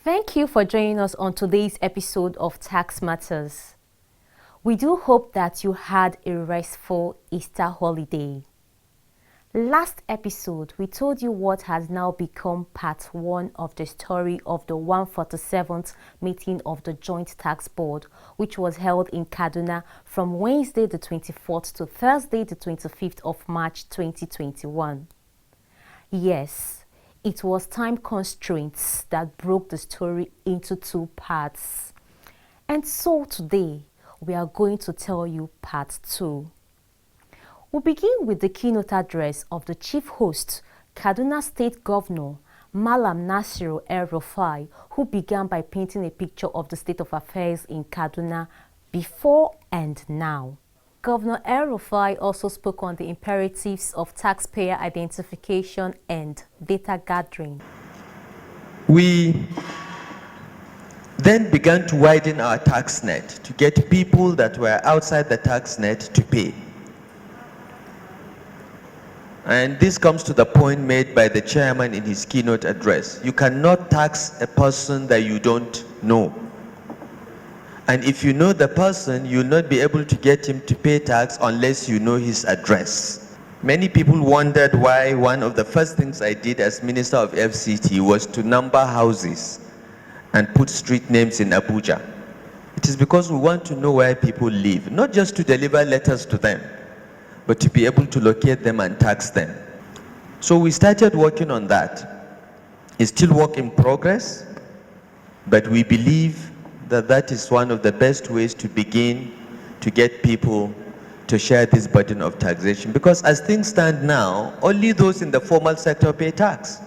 Thank you for joining us on today's episode of Tax Matters. We do hope that you had a restful Easter holiday. Last episode, we told you what has now become part 1 of the story of the 147th meeting of the Joint Tax Board, which was held in Kaduna from Wednesday the 24th to Thursday the 25th of March 2021. Yes, it was time constraints that broke the story into 2 parts. And so today, we are going to tell you part 2. We'll begin with the keynote address of the chief host, Kaduna State Governor Malam Nasiru El-Rufai, who began by painting a picture of the state of affairs in Kaduna before and now. Governor El-Rufai also spoke on the imperatives of taxpayer identification and data gathering. We then began to widen our tax net to get people that were outside the tax net to pay. And this comes to the point made by the chairman in his keynote address. You cannot tax a person that you don't know. And if you know the person, you'll not be able to get him to pay tax unless you know his address. Many people wondered why one of the first things I did as Minister of FCT was to number houses and put street names in Abuja. It is because we want to know where people live, not just to deliver letters to them, but to be able to locate them and tax them. So we started working on that. It's still work in progress, but we believe that is one of the best ways to begin to get people to share this burden of taxation. Because as things stand now, only those in the formal sector pay tax.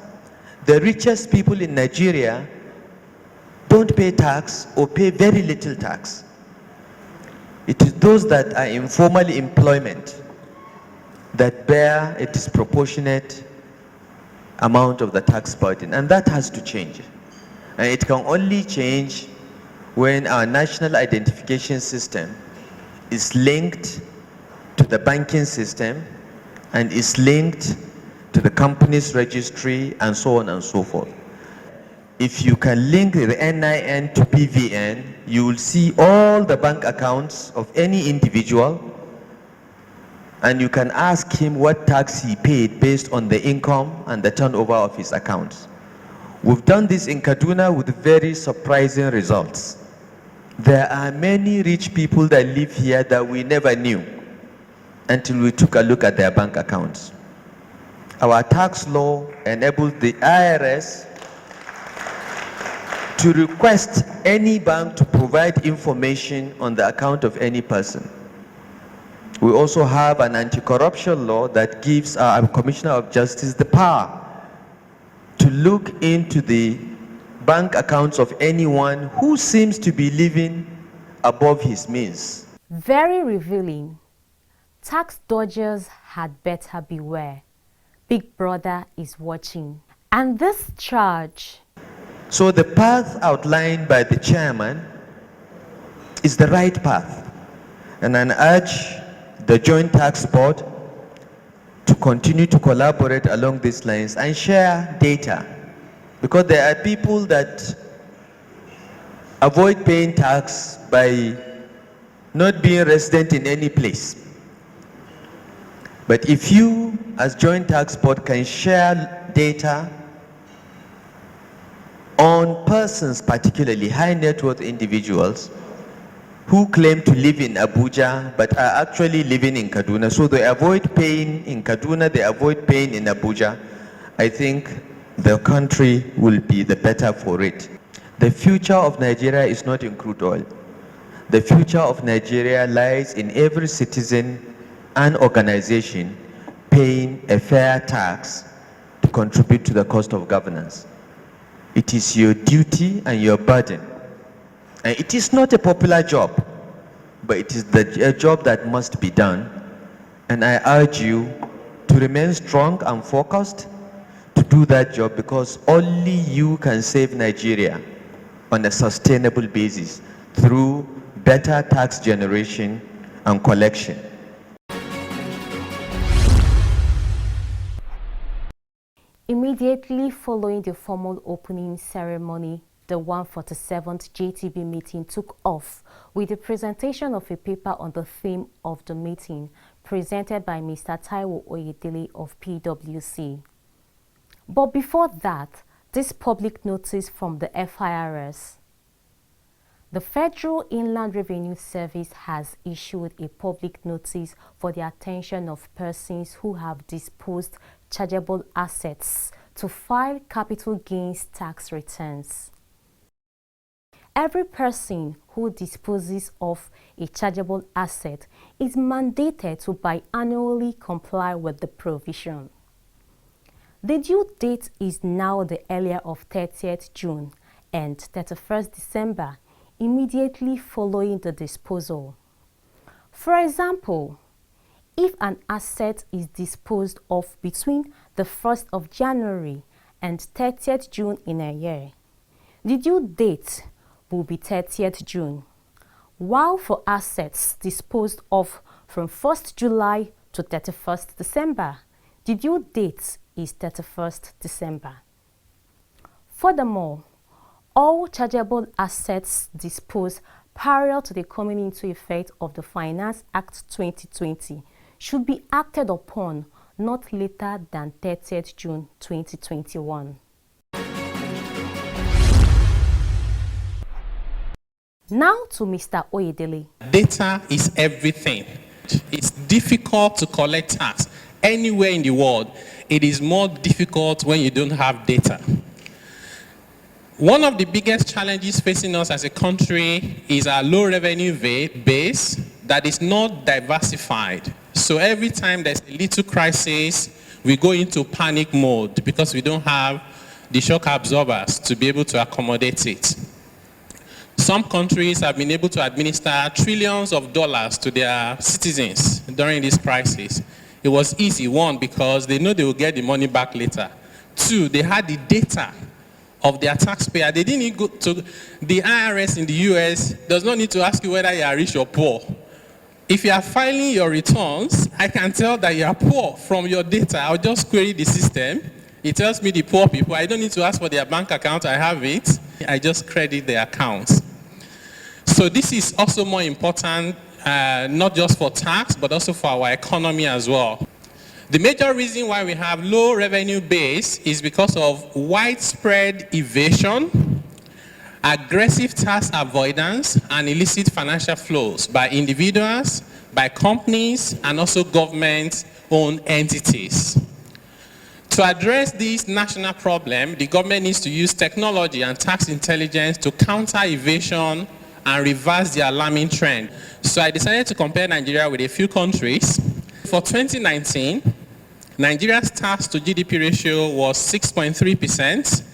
The richest people in Nigeria don't pay tax or pay very little tax. It is those that are in formal employment that bear a disproportionate amount of the tax burden, and that has to change. And it can only change when our national identification system is linked to the banking system and is linked to the company's registry and so on and so forth. If you can link the NIN to PVN, you will see all the bank accounts of any individual, and you can ask him what tax he paid based on the income and the turnover of his accounts. We've done this in Kaduna with very surprising results. There are many rich people that live here that we never knew until we took a look at their bank accounts. Our tax law enables the IRS to request any bank to provide information on the account of any person. We also have an anti-corruption law that gives our Commissioner of Justice the power to look into the bank accounts of anyone who seems to be living above his means. Very revealing. Tax dodgers had better beware. Big Brother is watching. And this charge. So the path outlined by the chairman is the right path. And I urge the Joint Tax Board to continue to collaborate along these lines and share data. Because there are people that avoid paying tax by not being resident in any place. But if you, as Joint Tax Board, can share data on persons, particularly high net worth individuals, who claim to live in Abuja but are actually living in Kaduna, so they avoid paying in Kaduna, they avoid paying in Abuja, I think the country will be the better for it. The future of Nigeria is not in crude oil. The future of Nigeria lies in every citizen and organization paying a fair tax to contribute to the cost of governance. It is your duty and your burden. And it is not a popular job, but it is a job that must be done. And I urge you to remain strong and focused to do that job, because only you can save Nigeria on a sustainable basis through better tax generation and collection. Immediately following the formal opening ceremony, the 147th JTB meeting took off with the presentation of a paper on the theme of the meeting presented by Mr. Taiwo Oyedele of PwC. But before that, this public notice from the FIRS. The Federal Inland Revenue Service has issued a public notice for the attention of persons who have disposed chargeable assets to file capital gains tax returns. Every person who disposes of a chargeable asset is mandated to biannually comply with the provision. The due date is now the earlier of 30th June and 31st December, immediately following the disposal. For example, if an asset is disposed of between the 1st of January and 30th June in a year, the due date will be 30th June, while for assets disposed of from 1st July to 31st December, the due date is 31st December. Furthermore, all chargeable assets disposed prior to the coming into effect of the Finance Act 2020 should be acted upon not later than 30th June 2021. Now to Mr. Oyedele. Data is everything. It's difficult to collect tax anywhere in the world. It is more difficult when you don't have data. One of the biggest challenges facing us as a country is our low revenue base that is not diversified. So every time there's a little crisis, we go into panic mode because we don't have the shock absorbers to be able to accommodate it. Some countries have been able to administer trillions of dollars to their citizens during this crisis. It was easy, one, because they know they will get the money back later. Two, they had the data of their taxpayer. They didn't need to go to the IRS in the US does not need to ask you whether you are rich or poor. If you are filing your returns, I can tell that you are poor from your data. I'll just query the system. It tells me the poor people. I don't need to ask for their bank account. I have it. I just credit their accounts. So this is also more important, not just for tax, but also for our economy as well. The major reason why we have low revenue base is because of widespread evasion, aggressive tax avoidance, and illicit financial flows by individuals, by companies, and also government-owned entities. To address this national problem, the government needs to use technology and tax intelligence to counter evasion and reverse the alarming trend. So I decided to compare Nigeria with a few countries. For 2019, Nigeria's tax to GDP ratio was 6.3%.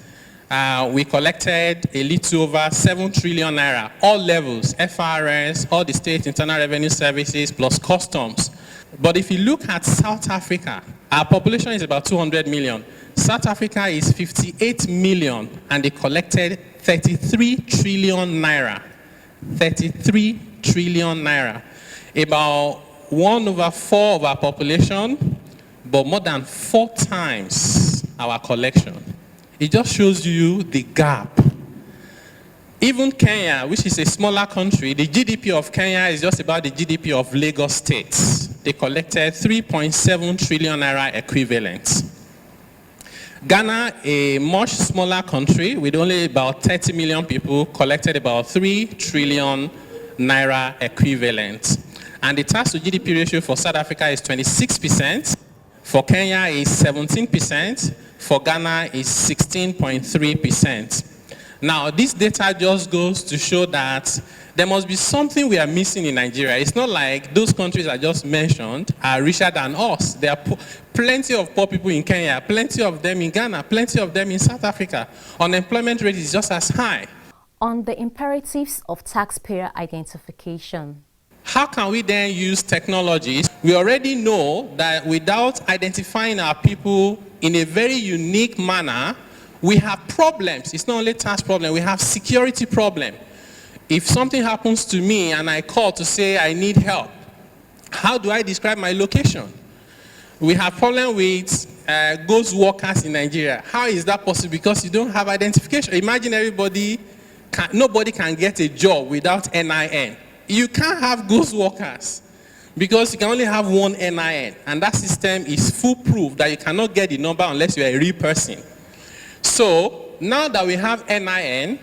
We collected a little over 7 trillion naira, all levels, FRS, all the state internal revenue services, plus customs. But if you look at South Africa, our population is about 200 million. South Africa is 58 million, and they collected 33 trillion naira. 33 trillion naira. About 1/4 of our population, but more than 4 times our collection. It just shows you the gap. Even Kenya, which is a smaller country, the GDP of Kenya is just about the GDP of Lagos State. They collected 3.7 trillion naira equivalent. Ghana, a much smaller country with only about 30 million people, collected about 3 trillion naira equivalent. And the tax to GDP ratio for South Africa is 26%, for Kenya is 17%, for Ghana is 16.3%. Now, this data just goes to show that there must be something we are missing in Nigeria. It's not like those countries I just mentioned are richer than us. There are plenty of poor people in Kenya, plenty of them in Ghana, plenty of them in South Africa. Unemployment rate is just as high. On the imperatives of taxpayer identification. How can we then use technologies? We already know that without identifying our people in a very unique manner, we have problems. It's not only tax problem, we have security problem. If something happens to me and I call to say I need help, how do I describe my location? We have problem with ghost workers in Nigeria. How is that possible? Because you don't have identification. Imagine nobody can get a job without NIN. You can't have ghost workers because you can only have one NIN, and that system is foolproof that you cannot get the number unless you're a real person. So now that we have NIN,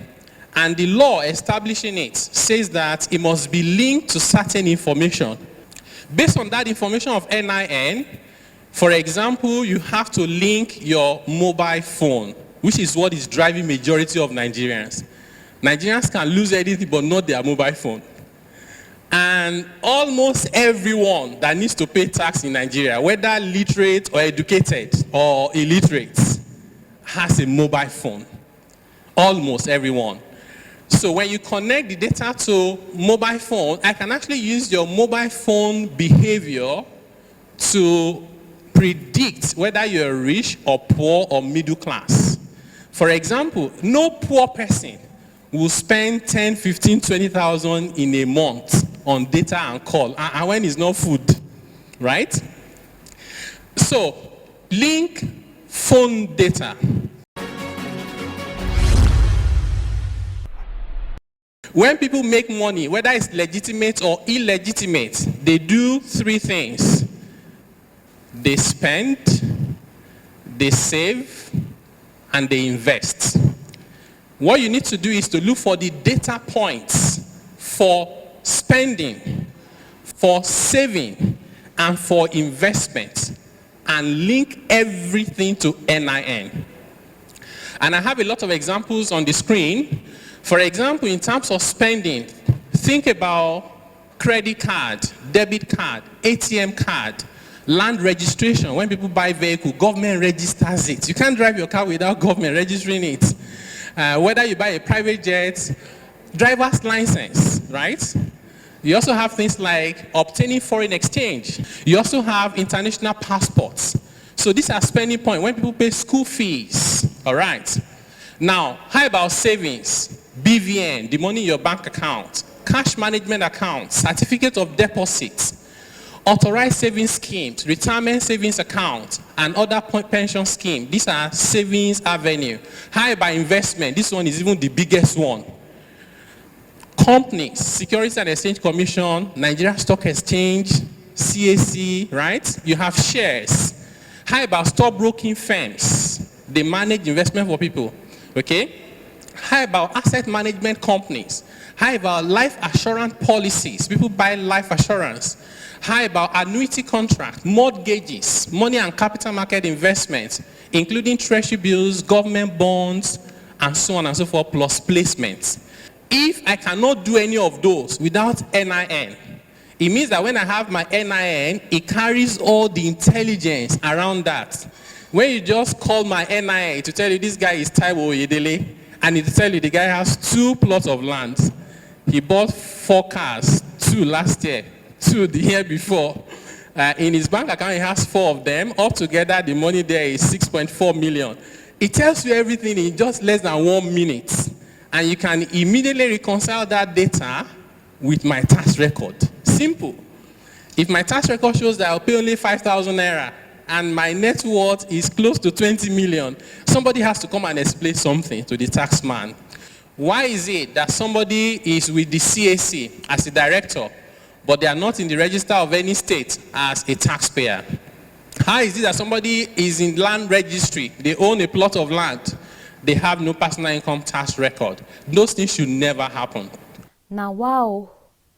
and the law establishing it says that it must be linked to certain information. Based on that information of NIN, for example, you have to link your mobile phone, which is what is driving majority of Nigerians. Nigerians can lose anything but not their mobile phone. And almost everyone that needs to pay tax in Nigeria, whether literate or educated or illiterate, has a mobile phone. Almost everyone. So when you connect the data to mobile phone, I can actually use your mobile phone behavior to predict whether you're rich or poor or middle class. For example, no poor person will spend 10, 15, 20,000 in a month on data and call, and when it's not food, right? So, link phone data. When people make money, whether it's legitimate or illegitimate, they do three things. They spend, they save, and they invest. What you need to do is to look for the data points for spending, for saving, and for investment, and link everything to NIN. And I have a lot of examples on the screen. For example, in terms of spending, think about credit card, debit card, ATM card, land registration. When people buy vehicle, government registers it. You can't drive your car without government registering it. Whether you buy a private jet, driver's license, right? You also have things like obtaining foreign exchange. You also have international passports. So these are spending points when people pay school fees, all right? Now, how about savings? BVN, the money in your bank account, cash management account, certificate of deposit, authorized savings schemes, retirement savings account, and other pension scheme. These are savings avenue. How about investment? This one is even the biggest one. Companies, Securities and Exchange Commission, Nigeria Stock Exchange, CAC, right? You have shares. How about stockbroking firms? They manage investment for people, okay? How about asset management companies? How about life assurance policies? People buy life assurance. How about annuity contract, mortgages, money and capital market investments, including treasury bills, government bonds, and so on and so forth, plus placements. If I cannot do any of those without NIN, it means that when I have my NIN, it carries all the intelligence around that. When you just call my NIN to tell you this guy is Taiwo Oyedele, and it tell you the guy has 2 plots of land. He bought 4 cars, 2 last year, 2 the year before. In his bank account, he has 4 of them. Altogether, the money there is 6.4 million. It tells you everything in just less than 1 minute. And you can immediately reconcile that data with my tax record. Simple. If my tax record shows that I'll pay only 5,000 naira, and my net worth is close to 20 million, somebody has to come and explain something to the tax man. Why is it that somebody is with the CAC as a director, but they are not in the register of any state as a taxpayer? How is it that somebody is in land registry, they own a plot of land, they have no personal income tax record? Those things should never happen. Now, wow,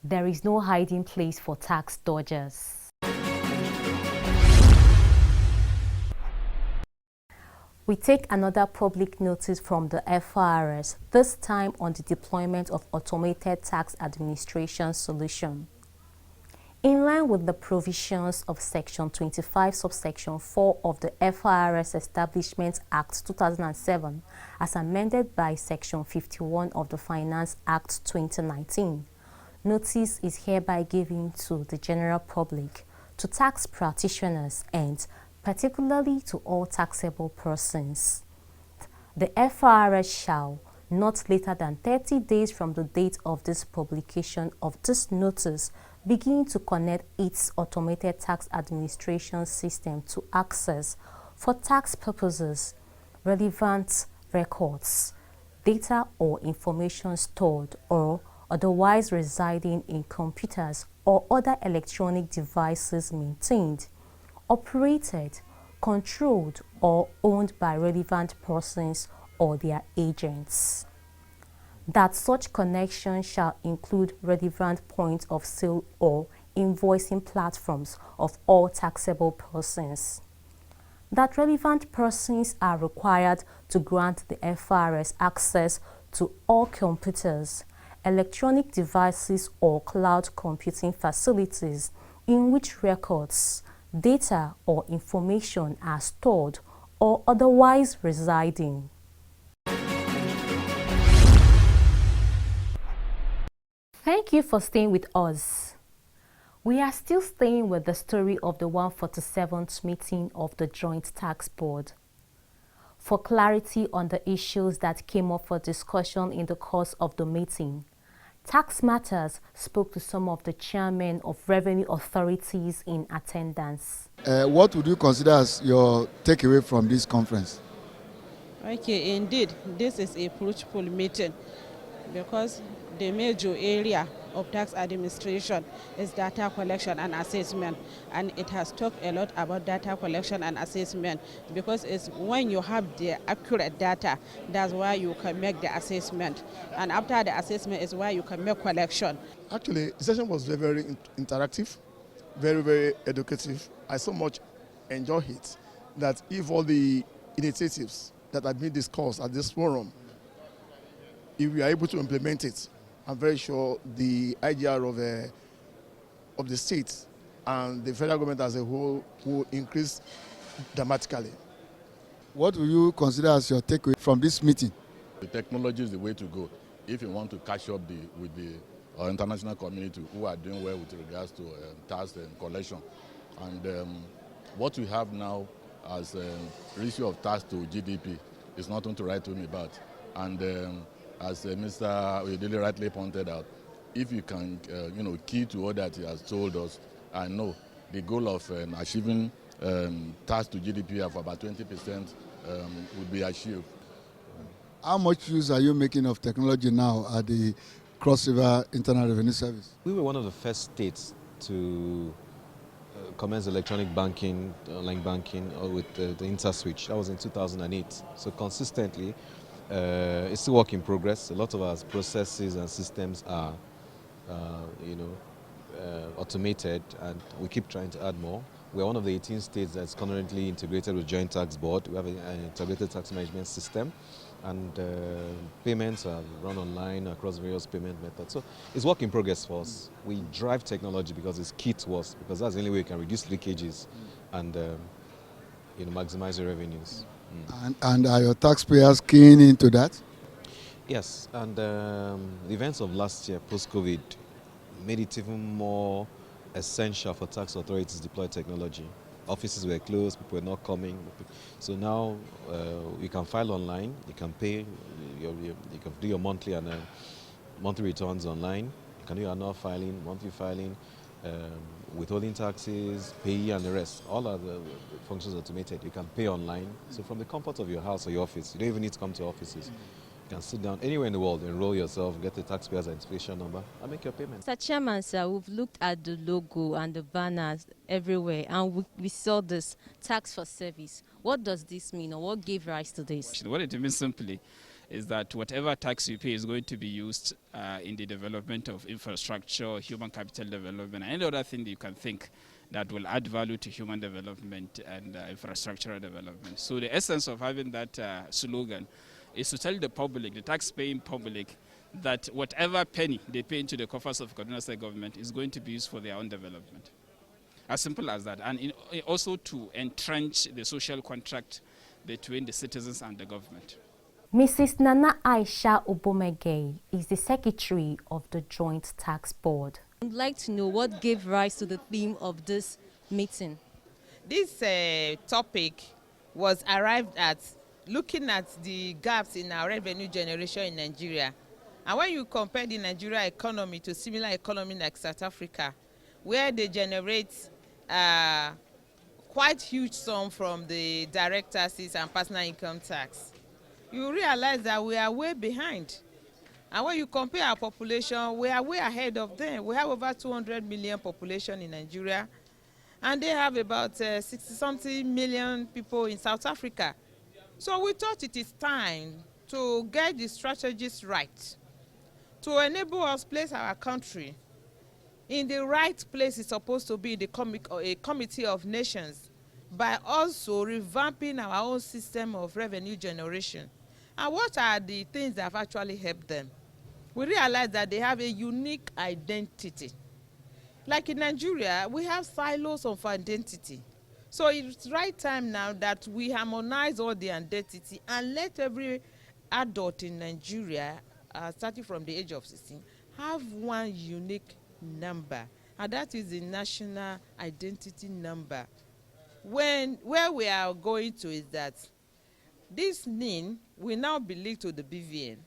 there is no hiding place for tax dodgers. We take another public notice from the FIRS, this time on the deployment of automated tax administration solution. In line with the provisions of Section 25, subsection 4 of the FIRS Establishment Act 2007, as amended by Section 51 of the Finance Act 2019, notice is hereby given to the general public, to tax practitioners, and particularly to all taxable persons. The FIRS shall, not later than 30 days from the date of this publication of this notice, begin to connect its automated tax administration system to access, for tax purposes, relevant records, data or information stored or otherwise residing in computers or other electronic devices maintained, operated, controlled or owned by relevant persons or their agents. That such connection shall include relevant points of sale or invoicing platforms of all taxable persons. That relevant persons are required to grant the FRS access to all computers, electronic devices or cloud computing facilities in which records, data or information are stored or otherwise residing. Thank you for staying with us. We are still staying with the story of the 147th meeting of the Joint Tax Board. For clarity on the issues that came up for discussion in the course of the meeting, Tax Matters spoke to some of the chairmen of revenue authorities in attendance. What would you consider as your takeaway from this conference? Okay, indeed, this is a fruitful meeting because the major area of tax administration is data collection and assessment, and it has talked a lot about data collection and assessment because it's when you have the accurate data, that's why you can make the assessment, and after the assessment is why you can make collection. Actually, the session was very interactive, very educative. I so much enjoy it that if all the initiatives that have been discussed at this forum, if we are able to implement it, I'm very sure the IGR of the state and the federal government as a whole will increase dramatically. What will you consider as your takeaway from this meeting? The technology is the way to go if you want to catch up with the international community who are doing well with regards to tax and collection. And what we have now as ratio of tax to GDP is nothing to write home about. And as Mr. Oyedele rightly pointed out, if you can, key to all that he has told us, I know the goal of achieving tax to GDP of about 20% will be achieved. How much use are you making of technology now at the Cross River Internal Revenue Service? We were one of the first states to commence electronic banking, online banking, with the InterSwitch. That was in 2008. So consistently, it's still work in progress. A lot of our processes and systems are, automated, and we keep trying to add more. We're one of the 18 states that's currently integrated with Joint Tax Board. We have an integrated tax management system, and payments are run online across various payment methods. So it's work in progress for us. We drive technology because it's key to us, because that's the only way we can reduce leakages and maximize your revenues. And are your taxpayers keen into that? Yes, and the events of last year, post-COVID, made it even more essential for tax authorities to deploy technology. Offices were closed, people were not coming. So now you can file online, you can pay, you can do your monthly and monthly returns online. You can do your annual filing, monthly filing, withholding taxes, payee and the rest. All are the functions automated. You can pay online. So from the comfort of your house or your office, you don't even need to come to offices. You can sit down anywhere in the world, enroll yourself, get the taxpayer's identification number, and make your payment. Mr. Chairman, sir, we've looked at the logo and the banners everywhere, and we saw this tax for service. What does this mean, or what gave rise to this? What it means simply is that whatever tax you pay is going to be used in the development of infrastructure, human capital development, and any other thing that you can think that will add value to human development and infrastructural development. So the essence of having that slogan is to tell the public, the tax-paying public, that whatever penny they pay into the coffers of Kaduna State government is going to be used for their own development. As simple as that. And also to entrench the social contract between the citizens and the government. Mrs. Nana Aisha Obomege is the secretary of the Joint Tax Board. I'd like to know what gave rise to the theme of this meeting. This topic was arrived at looking at the gaps in our revenue generation in Nigeria. And when you compare the Nigeria economy to similar economy like South Africa, where they generate quite huge sum from the direct taxes and personal income tax, you realize that we are way behind. And when you compare our population, we are way ahead of them. We have over 200 million population in Nigeria, and they have about 60-something million people in South Africa. So we thought it is time to get the strategies right, to enable us place our country in the right place it's supposed to be, the committee of nations, by also revamping our own system of revenue generation. And what are the things that have actually helped them? We realize that they have a unique identity. Like in Nigeria, we have silos of identity. So it's right time now that we harmonize all the identity and let every adult in Nigeria, starting from the age of 16, have one unique number, and that is the national identity number. Where we are going to is that this NIN will now be linked to the BVN,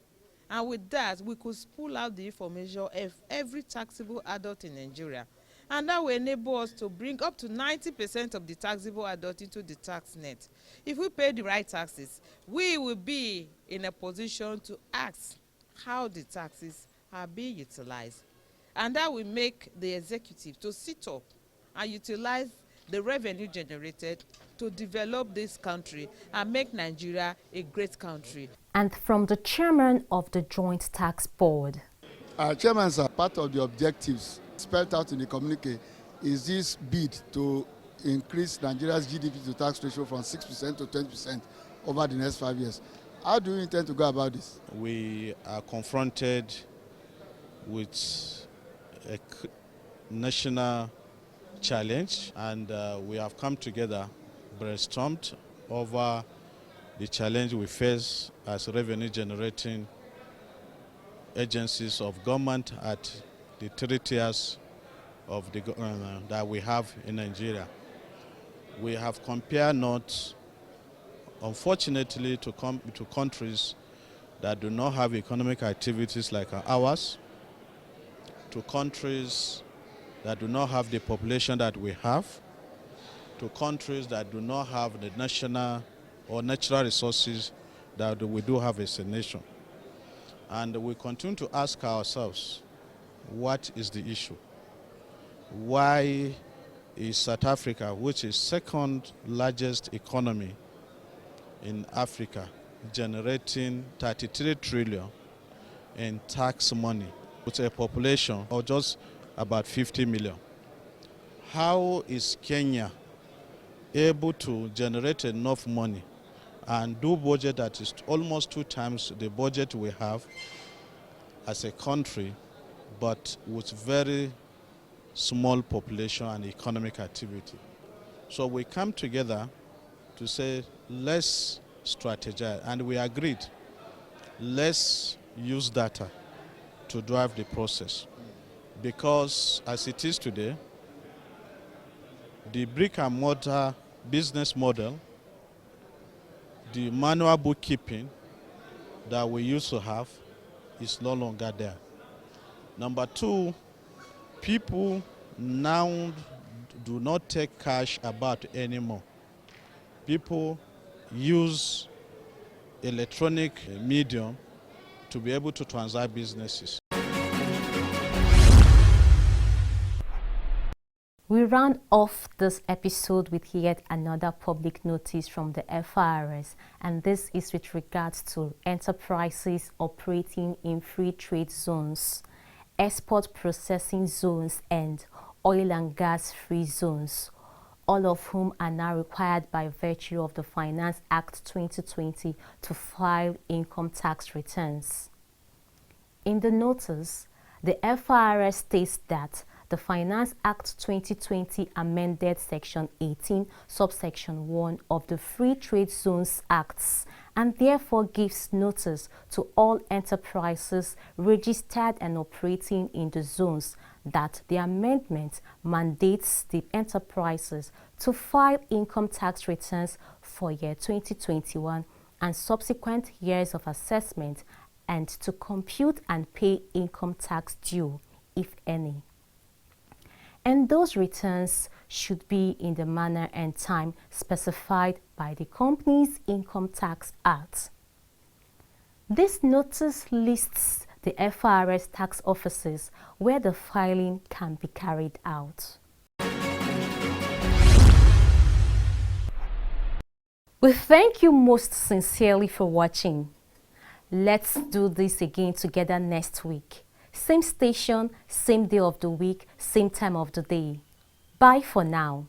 and with that we could pull out the information of every taxable adult in Nigeria, and that will enable us to bring up to 90% of the taxable adult into the tax net. If we pay the right taxes, we will be in a position to ask how the taxes are being utilized, and that will make the executive to sit up and utilize the revenue generated to develop this country and make Nigeria a great country. And from the chairman of the Joint Tax Board. Chairman, sir, part of the objectives spelled out in the communique is this bid to increase Nigeria's GDP to tax ratio from 6% to 20% over the next 5 years. How do you intend to go about this? We are confronted with a national challenge, and we have come together, brainstormed over the challenge we face as revenue generating agencies of government at the 3 tiers of the that we have in Nigeria. We have compared notes, unfortunately, to countries that do not have economic activities like ours, to countries that do not have the population that we have, to countries that do not have the national or natural resources that we do have as a nation. And we continue to ask ourselves, what is the issue? Why is South Africa, which is second largest economy in Africa, generating 33 trillion in tax money with a population of just about 50 million? How is Kenya able to generate enough money and do budget that is almost 2 times the budget we have as a country, but with very small population and economic activity? So we come together to say, let's strategize, and we agreed, let's use data to drive the process. Because as it is today, the brick and mortar business model, the manual bookkeeping that we used to have is no longer there. Number 2, people now do not take cash about anymore. People use electronic medium to be able to transact businesses. We round off this episode with yet another public notice from the FIRS, and this is with regards to enterprises operating in free trade zones, export processing zones, and oil and gas free zones, all of whom are now required by virtue of the Finance Act 2020 to file income tax returns. In the notice, the FIRS states that the Finance Act 2020 amended Section 18, subsection 1 of the Free Trade Zones Acts, and therefore gives notice to all enterprises registered and operating in the zones that the amendment mandates the enterprises to file income tax returns for year 2021 and subsequent years of assessment, and to compute and pay income tax due, if any. and those returns should be in the manner and time specified by the Companies Income Tax Act. This notice lists the FRS tax offices where the filing can be carried out. We thank you most sincerely for watching. Let's do this again together next week. Same station, same day of the week, same time of the day. Bye for now.